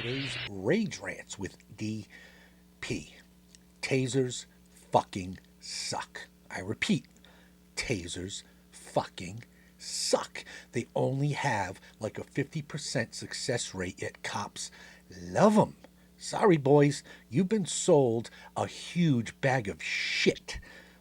Today's Rage Rants with DP. Tasers fucking suck. I repeat, tasers fucking suck. They only have like a 50% success rate, yet cops love them. Sorry, boys, you've been sold a huge bag of shit.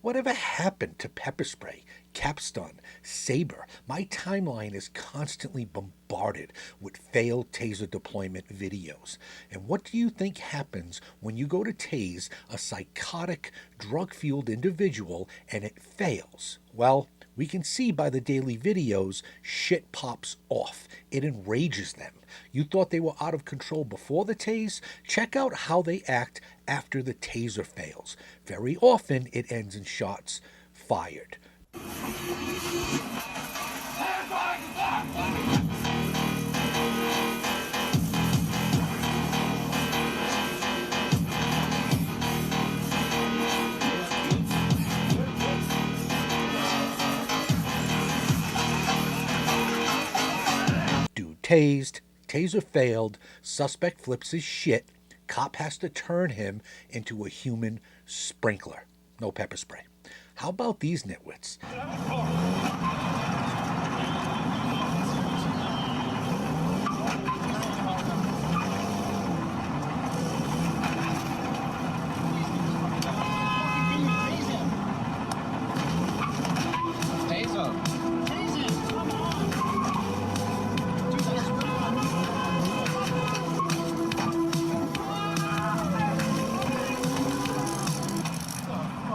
Whatever happened to pepper spray, capstun, saber? My timeline is constantly bombarded with failed taser deployment videos. And what do you think happens when you go to tase a psychotic, drug-fueled individual and it fails? Well, we can see by the daily videos, shit pops off. It enrages them. You thought they were out of control before the tase? Check out how they act after the taser fails. Very often, it ends in shots fired. Dude tased, taser failed, suspect flips his shit, cop has to turn him into a human sprinkler. No pepper spray. How about these nitwits?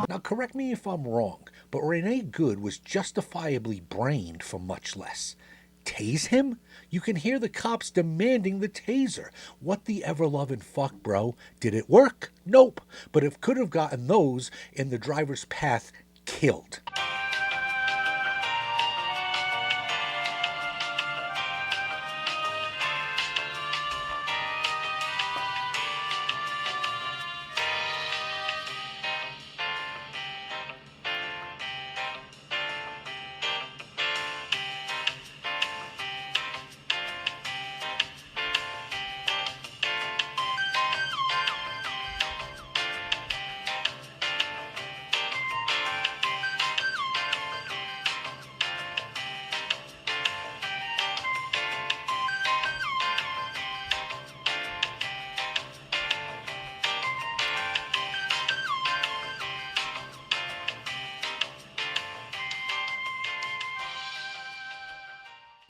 Now, correct me if I'm wrong, but Renee Good was justifiably brained for much less. Tase him? You can hear the cops demanding the taser. What the ever-loving fuck, bro? Did it work? Nope. But it could have gotten those in the driver's path killed.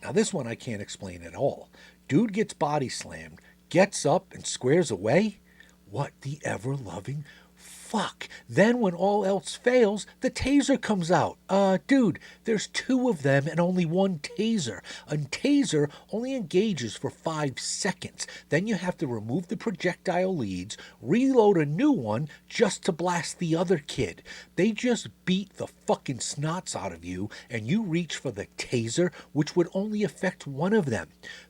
Now this one I can't explain at all. Dude gets body slammed, gets up and squares away? What the ever-loving fuck? Then when all else fails, the taser comes out. Dude, there's two of them and only one taser. A taser only engages for 5 seconds. Then you have to remove the projectile leads, reload a new one just to blast the other kid. They just beat the fucking snots out of you and you reach for the taser, which would only affect one of them.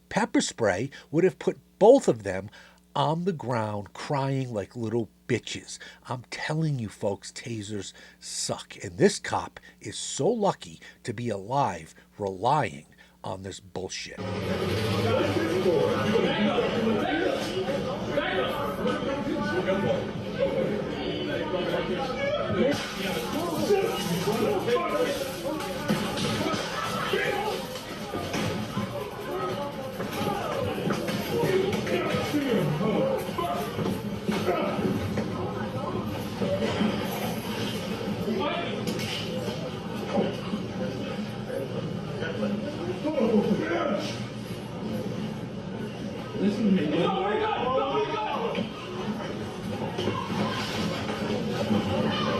Pepper spray would have put both of them on the ground crying like little bitches. I'm telling you folks, tasers suck. And this cop is so lucky to be alive relying on this bullshit.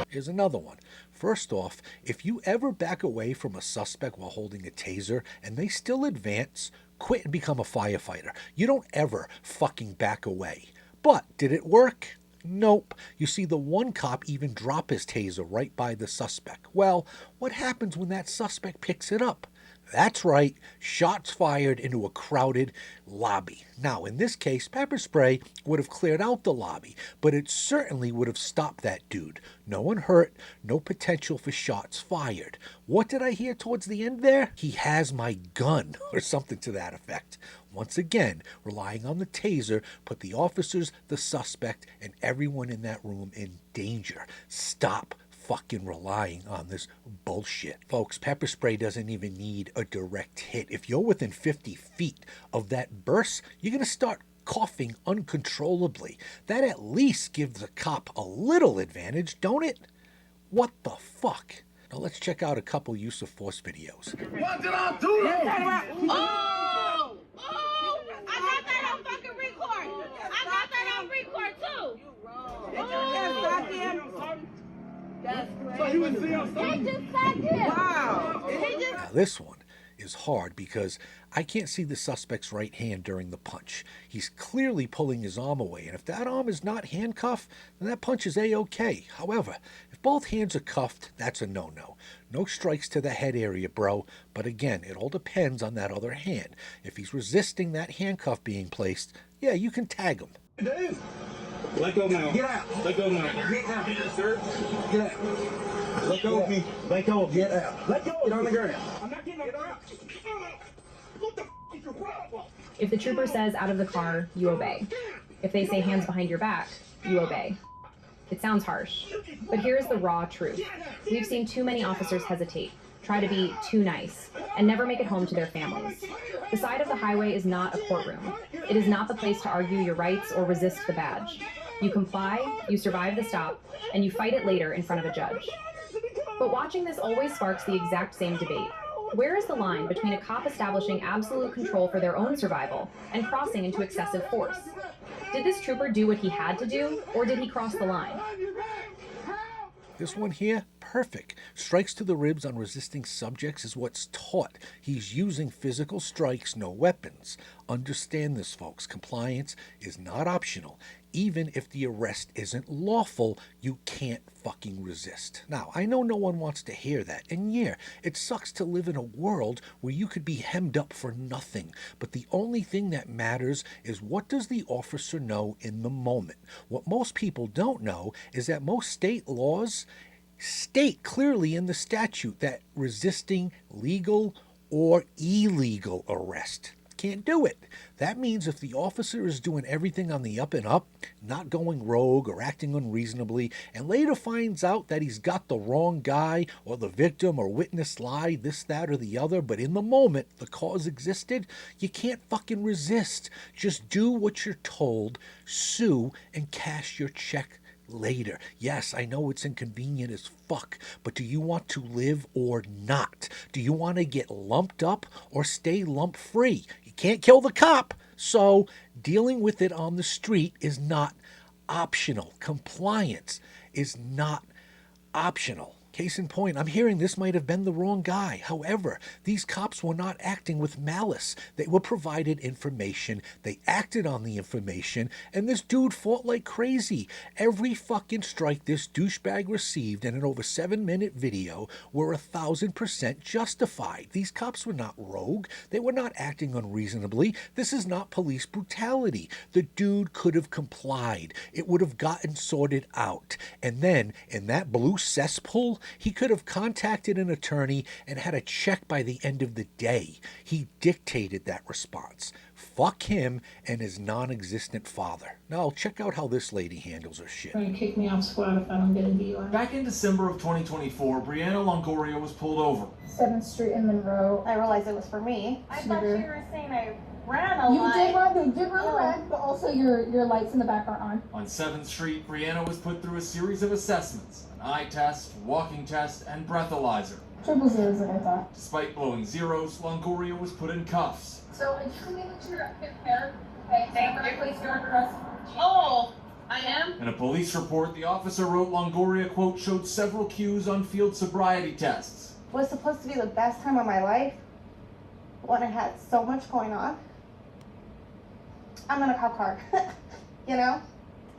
Here's another one. First off, if you ever back away from a suspect while holding a taser and they still advance, quit and become a firefighter. You don't ever fucking back away. But did it work? Nope. You see, the one cop even drop his taser right by the suspect. Well, what happens when that suspect picks it up? That's right, shots fired into a crowded lobby. Now, in this case, pepper spray would have cleared out the lobby, but it certainly would have stopped that dude. No one hurt, no potential for shots fired. What did I hear towards the end there? He has my gun, or something to that effect. Once again, relying on the taser put the officers, the suspect, and everyone in that room in danger. Stop fucking relying on this bullshit. Folks, pepper spray doesn't even need a direct hit. If you're within 50 feet of that burst, you're going to start coughing uncontrollably. That at least gives the cop a little advantage, don't it? What the fuck? Now let's check out a couple use of force videos. What did I do? Oh! Oh! I got that on fucking record. I got that on record too. Oh. That's crazy. He just said it. Wow. Now this one is hard because I can't see the suspect's right hand during the punch. He's clearly pulling his arm away, and if that arm is not handcuffed, then that punch is A-okay. However, if both hands are cuffed, that's a no-no. No strikes to the head area, bro. But again, it all depends on that other hand. If he's resisting that handcuff being placed, yeah, you can tag him. Dude. Let go now. Get out. Let go now. Get out. Yes, sir. Get out. Let go of me. Let go. Get out. Let go. Get on the ground. I'm not getting on the ground. What the f*** is your problem? If the trooper says out of the car, you obey. If they say hands behind your back, you obey. It sounds harsh, but here's the raw truth. We've seen too many officers hesitate, try to be too nice, and never make it home to their families. The side of the highway is not a courtroom. It is not the place to argue your rights or resist the badge. You comply, you survive the stop, and you fight it later in front of a judge. But watching this always sparks the exact same debate. Where is the line between a cop establishing absolute control for their own survival and crossing into excessive force? Did this trooper do what he had to do, or did he cross the line? This one here, perfect. Strikes to the ribs on resisting subjects is what's taught. He's using physical strikes, no weapons. Understand this, folks. Compliance is not optional. Even if the arrest isn't lawful, you can't fucking resist. Now, I know no one wants to hear that, and yeah, it sucks to live in a world where you could be hemmed up for nothing, but the only thing that matters is what does the officer know in the moment. What most people don't know is that most state laws state clearly in the statute that resisting legal or illegal arrest can't do it. That means if the officer is doing everything on the up and up, not going rogue or acting unreasonably, and later finds out that he's got the wrong guy or the victim or witness lie, this, that, or the other, but in the moment the cause existed, you can't fucking resist. Just do what you're told, sue, and cash your check later. Yes, I know it's inconvenient as fuck, but do you want to live or not? Do you want to get lumped up or stay lump free? You can't kill the cop, so dealing with it on the street is not optional. Compliance is not optional. Case in point, I'm hearing this might have been the wrong guy. However, these cops were not acting with malice. They were provided information, they acted on the information, and this dude fought like crazy. Every fucking strike this douchebag received in an over 7-minute video were 1,000% justified. These cops were not rogue. They were not acting unreasonably. This is not police brutality. The dude could have complied. It would have gotten sorted out. And then, in that blue cesspool, he could have contacted an attorney and had a check by the end of the day. He dictated that response. Fuck him and his non-existent father. Now, check out how this lady handles her shit. Trying to kick me off squad if I don't get a DUI. Back in December of 2024, Brianna Longoria was pulled over. 7th Street in Monroe. I realized it was for me. I thought you were saying I ran a You lot. did run a red, but also your lights in the back aren't on. On 7th Street, Brianna was put through a series of assessments, an eye test, walking test, and breathalyzer. 000 is what I thought. Despite blowing zeros, Longoria was put in cuffs. So I just need to get hair. Okay, thank you. Please do arrest. Oh, I am? In a police report, the officer wrote Longoria, quote, showed several cues on field sobriety tests. Was supposed to be the best time of my life when I had so much going on. I'm in a cop car. You know?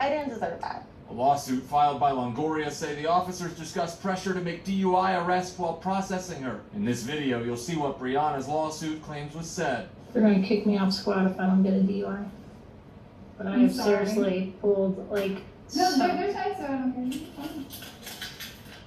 I didn't deserve that. A lawsuit filed by Longoria say the officers discussed pressure to make DUI arrests while processing her. In this video, you'll see what Brianna's lawsuit claims was said. They're going to kick me off squad if I don't get a DUI. But I have seriously pulled, like, No, they're tight, so I don't care.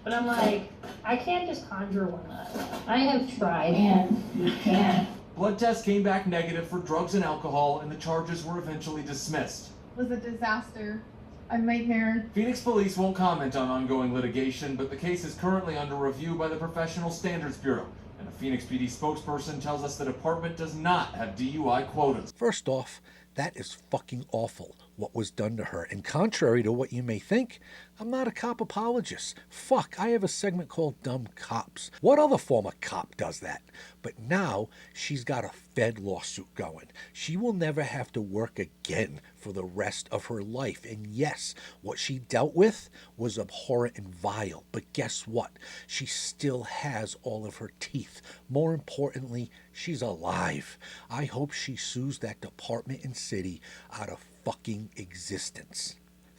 But I'm like, I can't just conjure one up. I have tried. You can. Blood tests came back negative for drugs and alcohol, and the charges were eventually dismissed. It was a disaster. A nightmare. Phoenix police won't comment on ongoing litigation, but the case is currently under review by the Professional Standards Bureau. And a Phoenix PD spokesperson tells us the department does not have DUI quotas. First off, that is fucking awful what was done to her. And contrary to what you may think, I'm not a cop apologist. Fuck, I have a segment called Dumb Cops. What other former cop does that? But now she's got a Fed lawsuit going. She will never have to work again for the rest of her life. And yes, what she dealt with was abhorrent and vile. But guess what? She still has all of her teeth. More importantly, she's alive. I hope she sues that department and city out of fucking existence.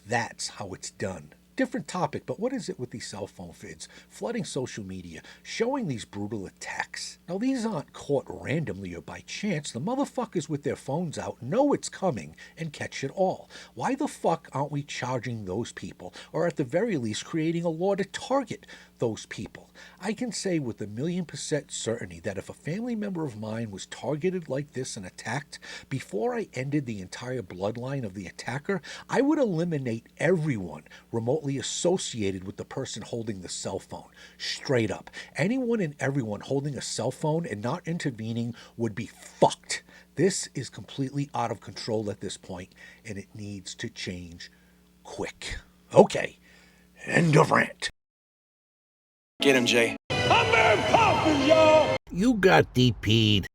That's how it's done. Different topic, but what is it with these cell phone vids, flooding social media, showing these brutal attacks? Now, these aren't caught randomly or by chance. The motherfuckers with their phones out know it's coming and catch it all. Why the fuck aren't we charging those people, or at the very least creating a law to target those people? I can say with 1,000,000% certainty that if a family member of mine was targeted like this and attacked, before I ended the entire bloodline of the attacker, I would eliminate everyone remotely associated with the person holding the cell phone. Straight up. Anyone and everyone holding a cell phone and not intervening would be fucked. This is completely out of control at this point, and it needs to change quick. Okay, end of rant. Get him, Jay. You got DP'd.